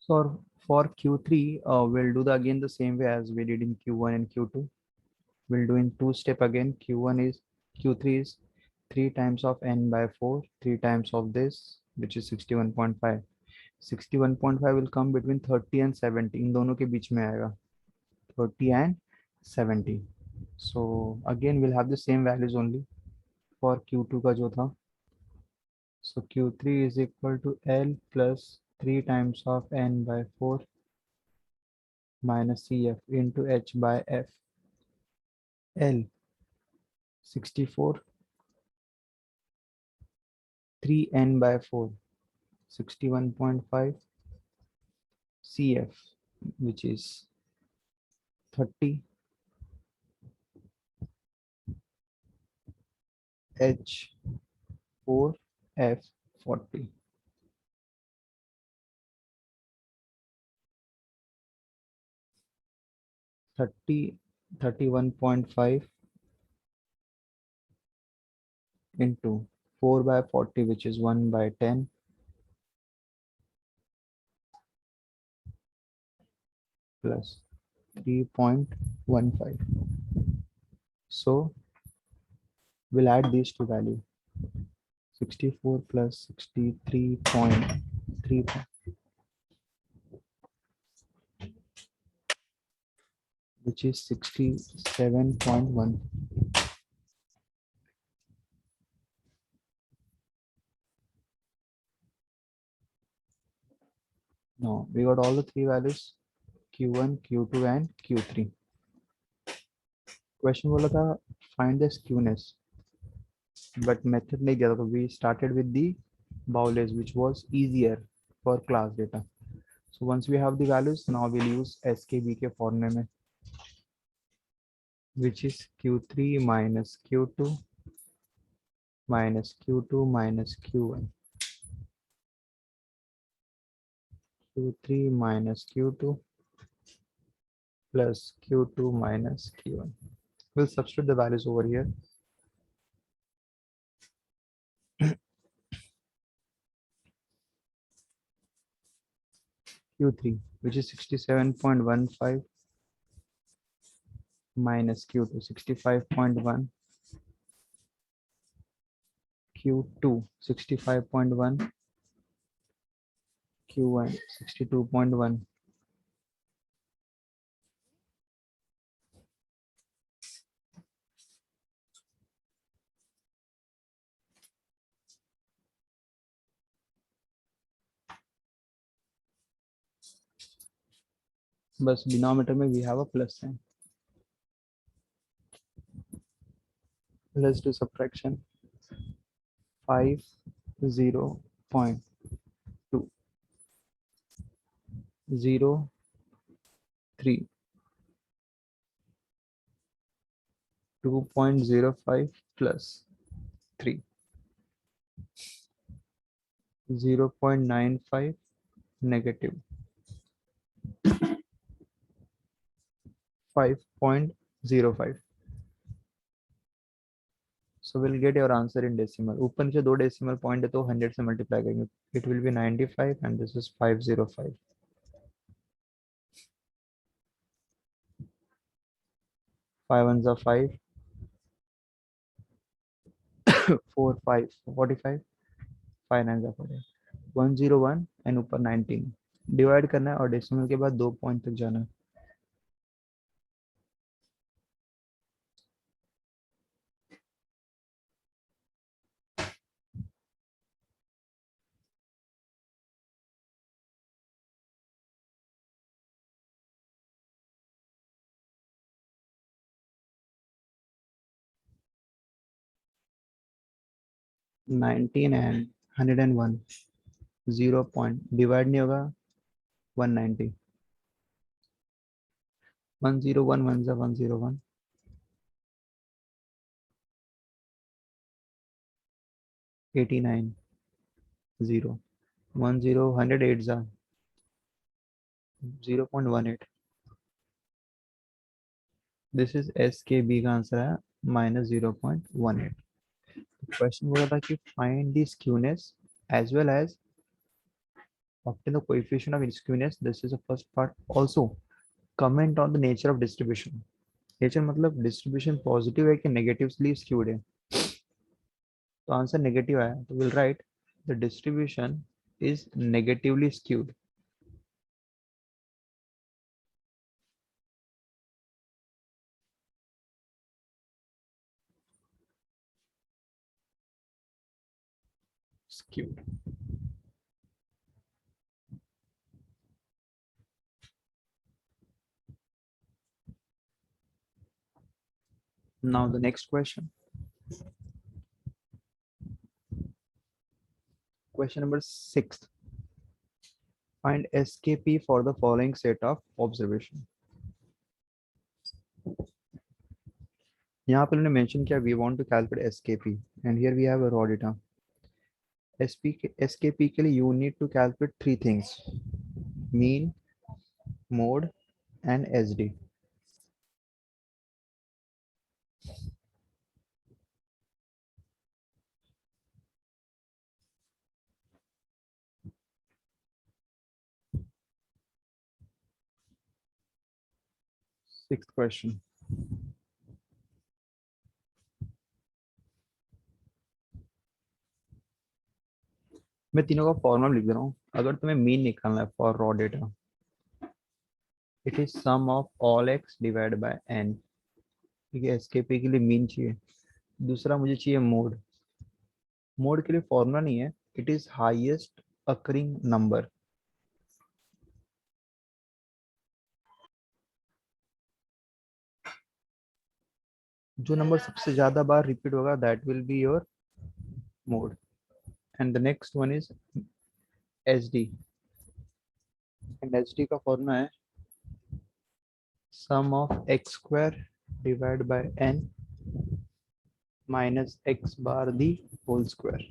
So for Q3, we'll do again the same way as we did in Q1 and Q2. We'll do in two step again. Q3 is 3 times of n by 4, 3 times of this, which is 61.5. 61.5 will come between 30 and 70. इन दोनों के बीच में आएगा 30 and 70. So again we'll have the same values only for Q2 का जो था. So Q3 is equal to L plus 3 times of n by 4 minus CF into H by F. L 64, 3n by 4, 61.5, CF, which is 30, H 4, F 40. Thirty 31.5 into 4 by 40, which is 1 by 10, plus 3.15. So we'll add these two values. 64 plus 63.3, which is 67.1. Now we got all the three values, Q1, Q2 and Q3. Question बोला था find the skewness, but method नहीं दिया था. We started with the Bowles, which was easier for class data. So once we have the values, now we'll use SKB formula, which is Q3 minus Q2 minus Q2 minus Q1. Q3 minus Q2 plus Q2 minus Q1. We'll substitute the values over here. Q3, which is 67.15 minus Q2, 65.1, Q2, 65.1, Q1, 62.1. बस denominator में we have a plus sign. Let's do subtraction. 5 0.2 0 3 2.05 plus 3 0.95 negative 5.05. So we'll get your answer in decimal. ऊपर नीचे दो decimal point है तो 100 से multiply करेंगे. It will be 95 and this is 505. 5 ones are 5. 4 5 45. 5 nines are 40. 101 and ऊपर 19. Divide करना है और डेसिमल के बाद 2 पॉइंट तक जाना है. Nineteen and 101. 0 पॉइंट डिवाइड नहीं होगा. 190. 101 1 जा 101. 89 0. 10 108 जा 0.18. दिस इज SKB का आंसर है माइनस 0.18. क्वेश्चन बोला था कि find the skewness as well as Obtain the coefficient of skewness. This is the first part. Also comment on the nature of distribution. Nature मतलब डिस्ट्रीब्यूशन पॉजिटिव है कि negatively skewed है. तो answer negative आया, तो will write the distribution is negatively skewed. Skewed. Now the next question. Question number 6. Find SKP for the following set of observation. यहाँ पर उन्होंने मेंशन किया we want to calculate SKP and here we have a raw data. SKP के लिए you need to calculate three things: mean, mode and SD. Sixth question. मैं तीनों का formula लिख दे रहा हूँ. अगर तुम्हें मीन निकालना है for raw data, it is sum of all x divide by n. ठीक है, एसकेपी के लिए मीन चाहिए. दूसरा मुझे चाहिए मोड. मोड के लिए फॉर्मूला नहीं है, it is highest occurring number. जो नंबर सबसे ज्यादा बार रिपीट होगा that will be your mode. And the next one is H D. And H D का फॉर्मूला है sum of X square divide by N minus X bar the whole square.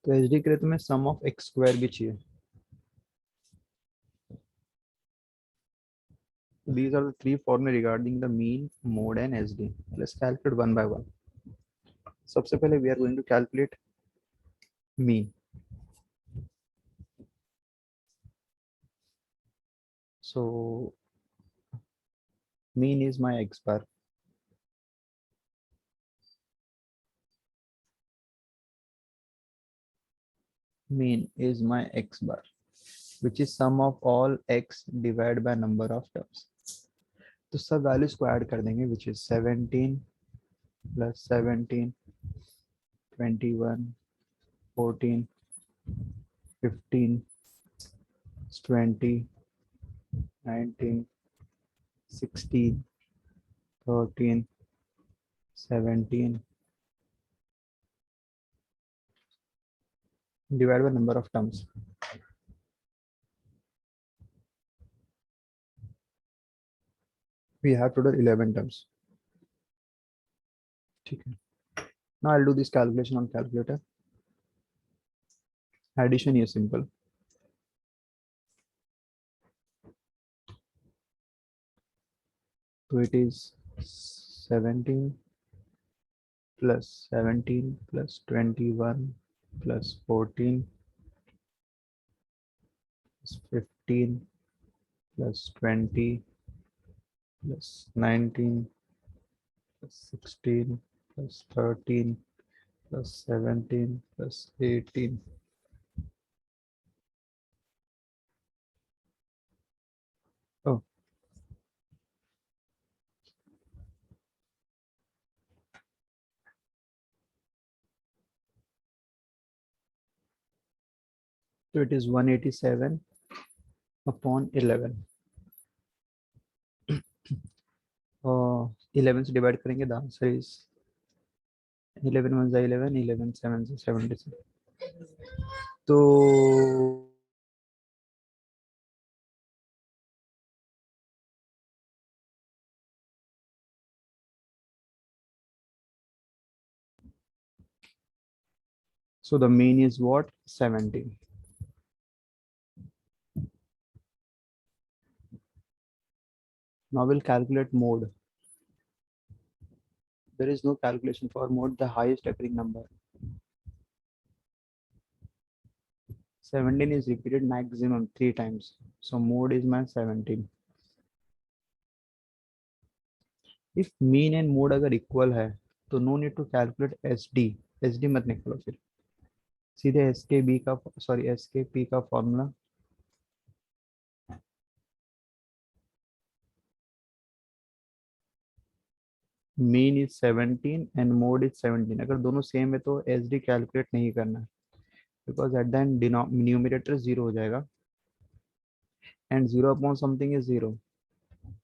तो H D के लिए तुम्हें सम of X square भी चाहिए. These are the three formulae regarding the mean, mode, and SD. Let's calculate one by one. सबसे पहले we are going to calculate mean. So mean is my x bar. Mean is my x bar, which is sum of all x divided by number of terms. तो सब values को add कर देंगे, which is 17 plus 17, 21, 14, 15, 20, 19, 16, 13, 17 divided by number of terms. We have total 11 terms. Okay. Now I'll do this calculation on calculator. Addition is simple. So it is 17 plus 17 plus 21 plus 14 plus 15 plus 20 plus 19 plus 16 plus 13 plus 17 plus 18. Oh, so it is 187 upon 11. 11 से divide करेंगे, the answer is 11 1 11, 11 7 76. तो so the mean is what? 17. Now we'll calculate mode. There is no calculation for mode, the highest occurring number. 17 is repeated maximum 3 times, so mode is my 17. If mean and mode अगर equal है तो no need to calculate SD. SD मत निकालो, फिर सीधे SKB का sorry SKP का formula mean is 17 and mode is 17. अगर दोनों सेम है तो SD कैलकुलेट नहीं करना है, because at the end numerator zero हो जाएगा and zero upon something is zero.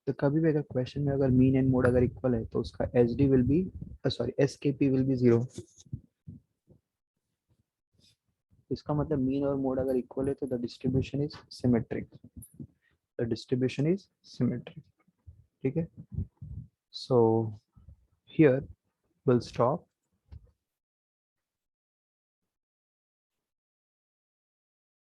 तो कभी भी अगर क्वेश्चन में अगर मीन एंड मोड अगर इक्वल है तो उसका SD will be sorry SKP will be zero. इसका मतलब मीन और मोड अगर इक्वल है तो the distribution is symmetric. The distribution is symmetric. ठीक है. So here we'll stop